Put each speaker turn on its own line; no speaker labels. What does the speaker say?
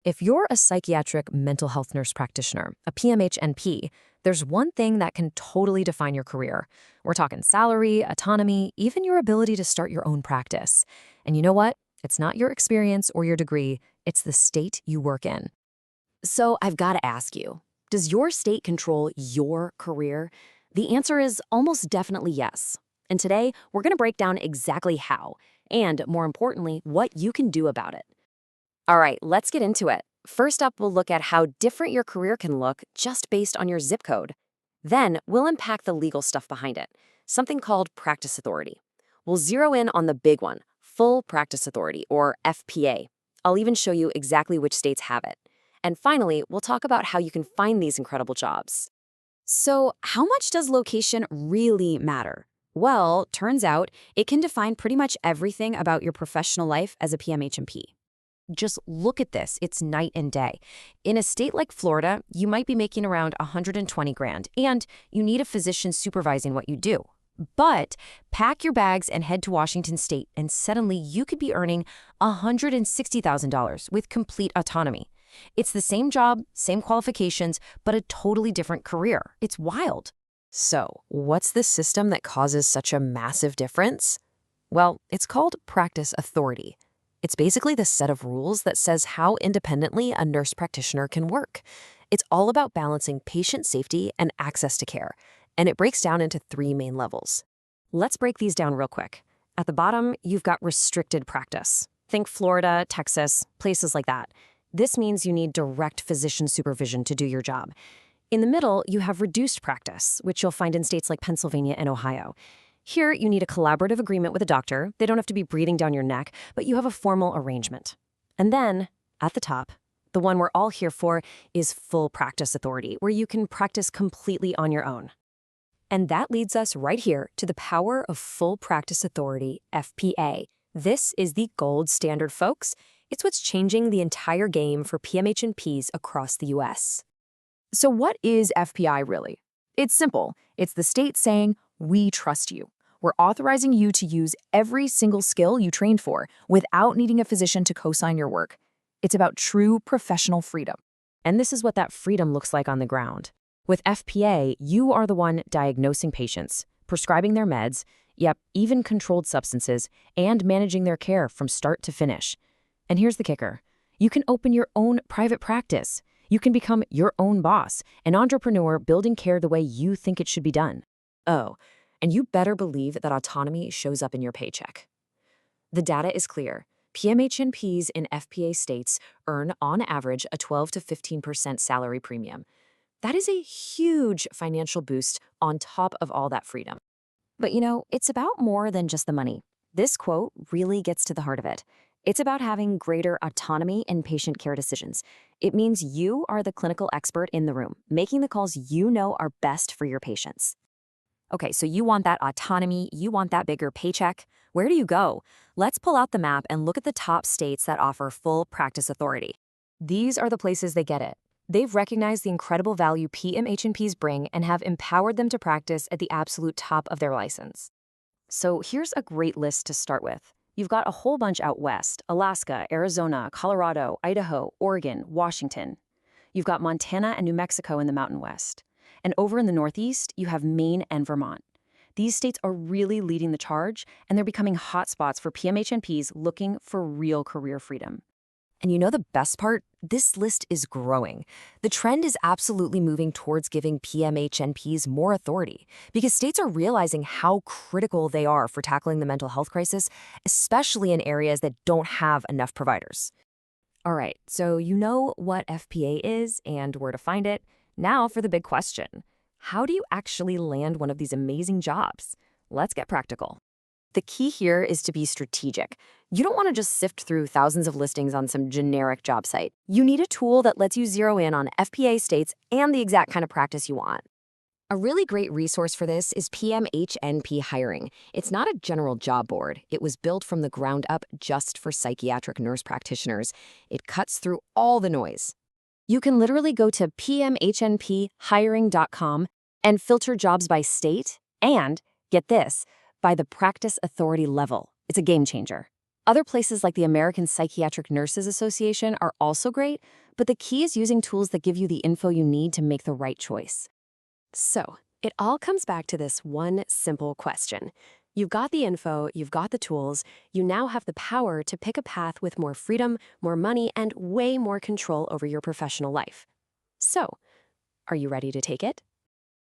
If you're a psychiatric mental health nurse practitioner, a PMHNP, there's one thing that can totally define your career. We're talking salary, autonomy, even your ability to start your own practice. And you know what? It's not your experience or your degree, it's the state you work in.
So I've got to ask you, does your state control your career? The answer is almost definitely yes. And today, we're going to break down exactly how, and more importantly, what you can do about it. All right, let's get into it. First up, we'll look at how different your career can look just based on your zip code. Then, we'll unpack the legal stuff behind it, something called practice authority. We'll zero in on the big one, full practice authority, or FPA. I'll even show you exactly which states have it. And finally, we'll talk about how you can find these incredible jobs. So, how much does location really matter? Well, turns out it can define pretty much everything about your professional life as a PMHNP.
Just look at this, it's night and day. In a state like Florida, you might be making around 120 grand, and you need a physician supervising what you do. But pack your bags and head to Washington State, and suddenly you could be earning $160,000 with complete autonomy. It's the same job, same qualifications, but a totally different career. It's wild. So, what's the system that causes such a massive difference? Well, it's called practice authority. It's basically the set of rules that says how independently a nurse practitioner can work. It's all about balancing patient safety and access to care, and it breaks down into three main levels. Let's break these down real quick. At the bottom, you've got restricted practice. Think Florida, Texas, places like that. This means you need direct physician supervision to do your job. In the middle, you have reduced practice, which you'll find in states like Pennsylvania and Ohio. Here, you need a collaborative agreement with a doctor. They don't have to be breathing down your neck, but you have a formal arrangement. And then, at the top, the one we're all here for is full practice authority, where you can practice completely on your own. And that leads us right here to the power of full practice authority, FPA. This is the gold standard, folks. It's what's changing the entire game for PMHNPs across the U.S.
So what is FPI really? It's simple. It's the state saying, we trust you. We're authorizing you to use every single skill you trained for without needing a physician to co-sign your work. It's about true professional freedom.
And this is what that freedom looks like on the ground. With FPA, you are the one diagnosing patients, prescribing their meds, even controlled substances, and managing their care from start to finish. And here's the kicker. You can open your own private practice. You can become your own boss, an entrepreneur building care the way you think it should be done. Oh, and you better believe that autonomy shows up in your paycheck. The data is clear. PMHNPs in FPA states earn, on average, a 12 to 15% salary premium. That is a huge financial boost on top of all that freedom. But it's about more than just the money. This quote really gets to the heart of it. It's about having greater autonomy in patient care decisions. It means you are the clinical expert in the room, making the calls you know are best for your patients. Okay, so you want that autonomy, you want that bigger paycheck. Where do you go? Let's pull out the map and look at the top states that offer full practice authority. These are the places they get it. They've recognized the incredible value PMHNPs bring and have empowered them to practice at the absolute top of their license. So here's a great list to start with. You've got a whole bunch out west: Alaska, Arizona, Colorado, Idaho, Oregon, Washington. You've got Montana and New Mexico in the Mountain West. And over in the Northeast, you have Maine and Vermont. These states are really leading the charge, and they're becoming hotspots for PMHNPs looking for real career freedom. And the best part? This list is growing. The trend is absolutely moving towards giving PMHNPs more authority because states are realizing how critical they are for tackling the mental health crisis, especially in areas that don't have enough providers. All right, so you know what FPA is and where to find it. Now for the big question. How do you actually land one of these amazing jobs? Let's get practical. The key here is to be strategic. You don't want to just sift through thousands of listings on some generic job site. You need a tool that lets you zero in on FPA states and the exact kind of practice you want. A really great resource for this is PMHNP Hiring. It's not a general job board. It was built from the ground up just for psychiatric nurse practitioners. It cuts through all the noise. You can literally go to PMHNPhiring.com and filter jobs by state and, get this, by the practice authority level. It's a game changer.
Other places like the American Psychiatric Nurses Association are also great, but the key is using tools that give you the info you need to make the right choice. So, it all comes back to this one simple question. You've got the info, you've got the tools, you now have the power to pick a path with more freedom, more money, and way more control over your professional life. So, are you ready to take it?